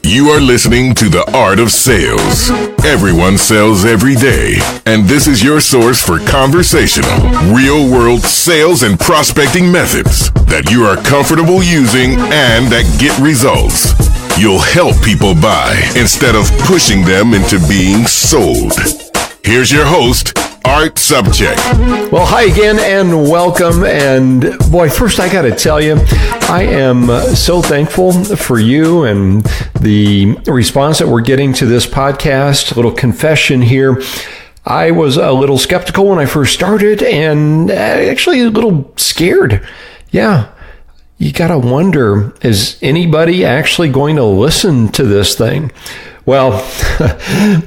You are listening to The Art of Sales. Everyone sells every day, and this is your source for conversational, real-world sales and prospecting methods that you are comfortable using and that get results. You'll help people buy instead of pushing them into being sold. Here's your host, Art Subject. Well, hi again and welcome. And boy, first I got to tell you, I am so thankful for you and the response that we're getting to this podcast. A little confession here. I was a little skeptical when I first started and actually a little scared. Yeah. You got to wonder, is anybody actually going to listen to this thing? Well,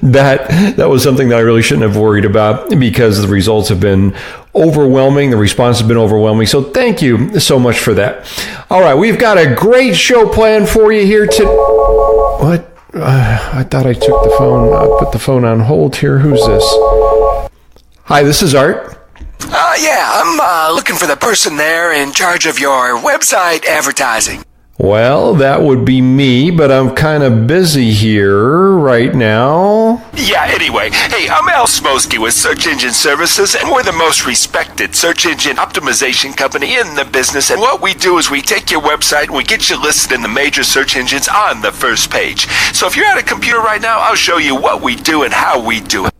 that was something that I really shouldn't have worried about because the results have been overwhelming. The response has been overwhelming. So thank you so much for that. All right, we've got a great show planned for you here today. What? I thought I took the phone. I put the phone on hold here. Who's this? Hi, this is Art. I'm looking for the person there in charge of your website advertising. Well, that would be me, but I'm kind of busy here right now. Yeah, anyway. Hey, I'm Smolski with Search Engine Services, and we're the most respected search engine optimization company in the business. And what we do is we take your website and we get you listed in the major search engines on the first page. So if you're at a computer right now, I'll show you what we do and how we do it.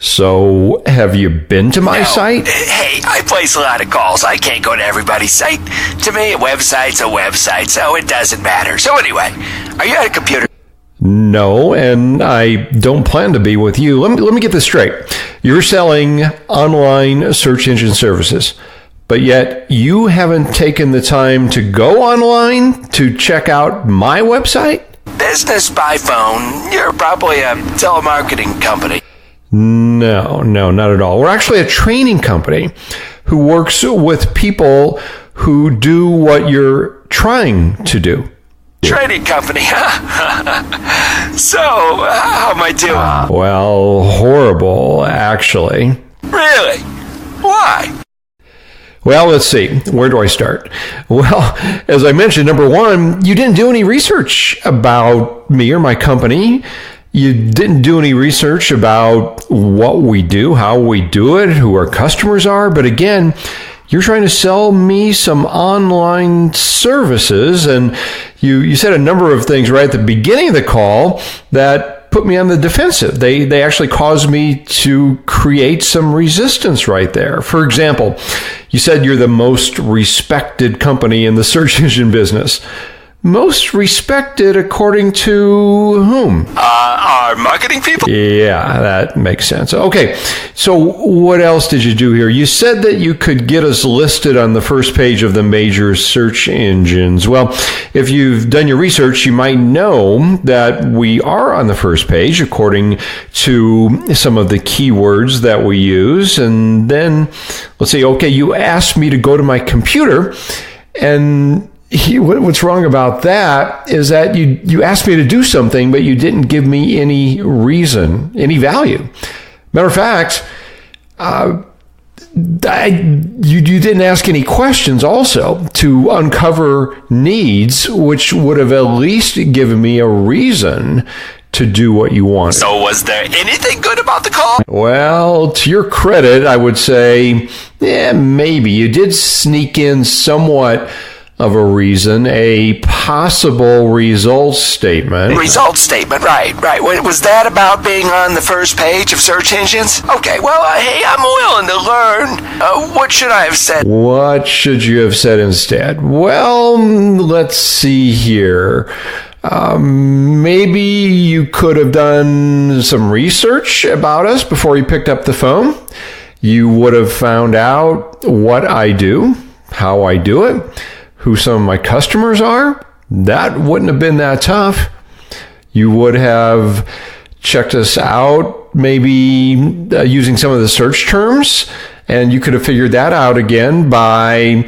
So, have you been to my site? Hey, I place a lot of calls. I can't go to everybody's site. To me, a website's a website, so it doesn't matter. So anyway, are you at a computer? No, and I don't plan to be with you. Let me get this straight. You're selling online search engine services, but yet you haven't taken the time to go online to check out my website? Business by phone. You're probably a telemarketing company. No, not at all. We're actually a training company who works with people who do what you're trying to do. Training company, huh? So, how am I doing? Well, horrible, actually. Really? Why? Well, let's see. Where do I start? Well, as I mentioned, number one, you didn't do any research about me or my company. You didn't do any research about what we do, how we do it, who our customers are. But again, you're trying to sell me some online services. And you said a number of things right at the beginning of the call that put me on the defensive. They actually caused me to create some resistance right there. For example, you said you're the most respected company in the search engine business. Most respected according to whom? Our marketing people. Yeah, that makes sense. Okay, so what else did you do here? You said that you could get us listed on the first page of the major search engines. Well, if you've done your research, you might know that we are on the first page according to some of the keywords that we use. And then, let's say, okay, you asked me to go to my computer, and what's wrong about that is that you asked me to do something, but you didn't give me any reason, any value. Matter of fact, you didn't ask any questions also to uncover needs, which would have at least given me a reason to do what you want. So was there anything good about the call? Well, to your credit, I would say, maybe. You did sneak in somewhat of a reason, a possible results statement. Results statement, right. Was that about being on the first page of search engines? Okay, well, hey, I'm willing to learn. What should I have said? What should you have said instead? Well, let's see here. Maybe you could have done some research about us before you picked up the phone. You would have found out what I do, how I do it, who some of my customers are. That wouldn't have been that tough. You would have checked us out, maybe using some of the search terms, and you could have figured that out again by,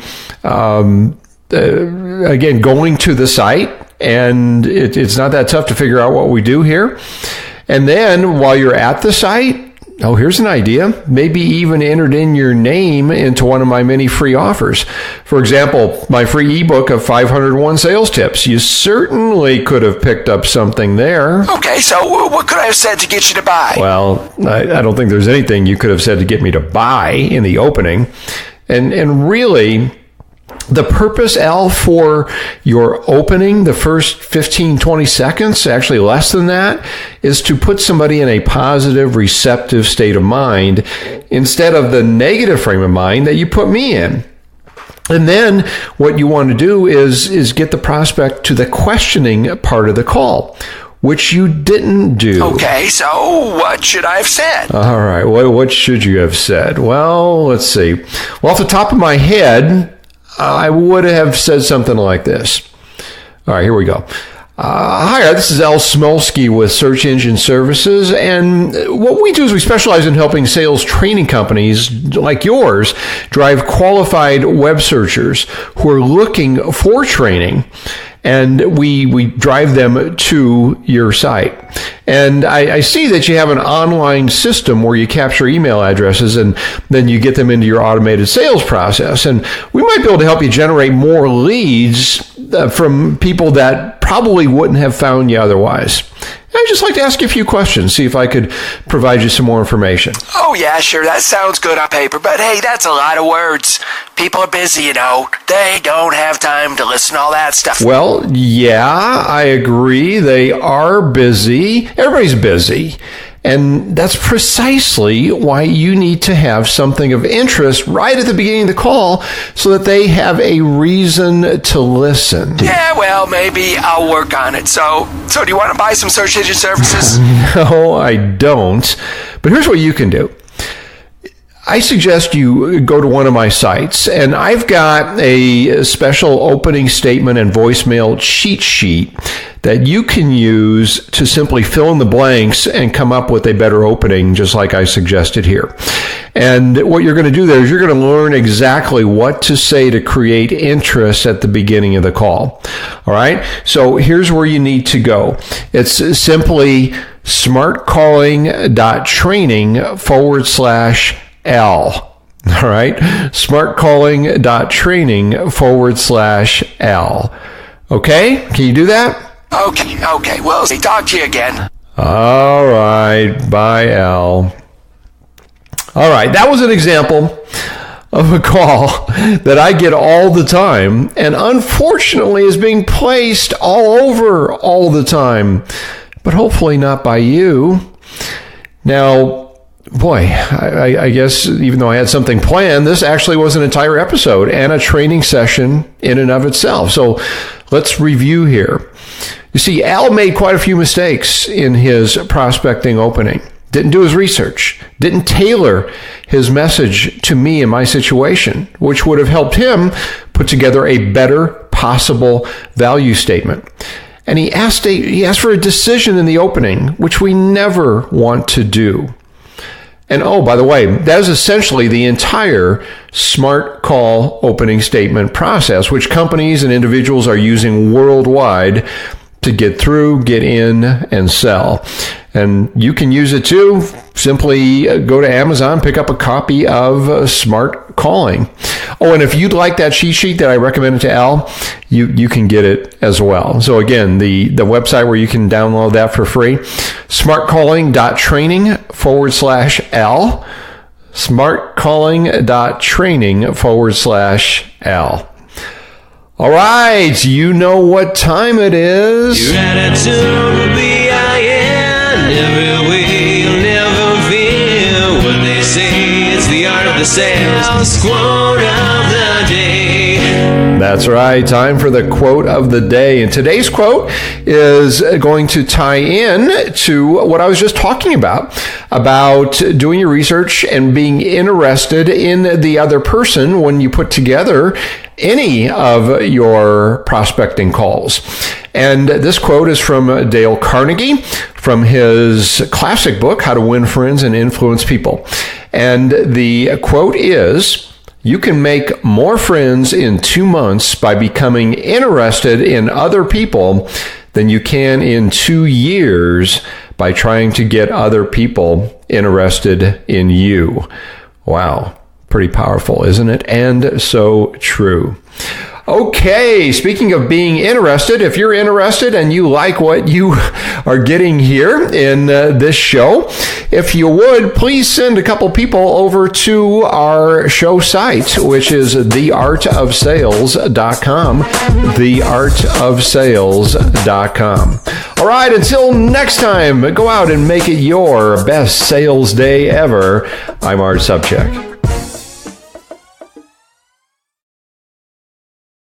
again, going to the site. And it's not that tough to figure out what we do here. And then while you're at the site, Oh, here's an idea. Maybe even entered in your name into one of my many free offers. For example, my free ebook of 501 sales tips. You certainly could have picked up something there. Okay, so what could I have said to get you to buy? Well, I don't think there's anything you could have said to get me to buy in the opening. And really, the purpose, Al, for your opening, the first 15, 20 seconds, actually less than that, is to put somebody in a positive, receptive state of mind instead of the negative frame of mind that you put me in. And then what you want to do is get the prospect to the questioning part of the call, which you didn't do. Okay, so what should I have said? All right, what should you have said? Well, let's see. Well, off the top of my head, I would have said something like this. All right, here we go. Hi, this is Smolski with Search Engine Services, and what we do is we specialize in helping sales training companies like yours drive qualified web searchers who are looking for training, and we drive them to your site. And I see that you have an online system where you capture email addresses and then you get them into your automated sales process. And we might be able to help you generate more leads from people that probably wouldn't have found you otherwise. I'd just like to ask you a few questions, see if I could provide you some more information. Oh, yeah, sure. That sounds good on paper, but hey, that's a lot of words. People are busy, you know. They don't have time to listen to all that stuff. Well, yeah, I agree. They are busy. Everybody's busy. And that's precisely why you need to have something of interest right at the beginning of the call so that they have a reason to listen. Yeah, well, maybe I'll work on it. So do you want to buy some search engine services? No, I don't. But here's what you can do. I suggest you go to one of my sites, and I've got a special opening statement and voicemail cheat sheet that you can use to simply fill in the blanks and come up with a better opening, just like I suggested here. And what you're going to do there is you're going to learn exactly what to say to create interest at the beginning of the call. All right? So here's where you need to go. It's simply smartcalling.training/L. All right. smartcalling.training/L. Okay. Can you do that? Okay. Well, talk to you again. All right. Bye, Al. All right. That was an example of a call that I get all the time and unfortunately is being placed all over all the time, but hopefully not by you. Now, boy, I guess even though I had something planned, this actually was an entire episode and a training session in and of itself. So let's review here. You see, Al made quite a few mistakes in his prospecting opening. Didn't do his research. Didn't tailor his message to me and my situation, which would have helped him put together a better possible value statement. And he asked for a decision in the opening, which we never want to do. And oh, by the way, that is essentially the entire smart call opening statement process, which companies and individuals are using worldwide to get through, get in, and sell. And you can use it too. Simply go to Amazon, pick up a copy of Smart Calling. Oh, and if you'd like that cheat sheet that I recommended to Al, you can get it as well. So again, the website where you can download that for free, smartcalling.training/L, smartcalling.training/L. All right, you know what time it is. Your attitude will be every way you'll never feel what they say. It's the art of the sales quote of the day. That's right. Time for the quote of the day. And today's quote is going to tie in to what I was just talking about doing your research and being interested in the other person when you put together any of your prospecting calls. And this quote is from Dale Carnegie from his classic book, How to Win Friends and Influence People. And the quote is, "You can make more friends in 2 months by becoming interested in other people than you can in 2 years by trying to get other people interested in you. Wow. Pretty powerful, isn't it? And so true. Okay, speaking of being interested, if you're interested and you like what you are getting here in this show, if you would, please send a couple people over to our show site, which is theartofsales.com, theartofsales.com. All right, until next time, go out and make it your best sales day ever. I'm Art Subcheck.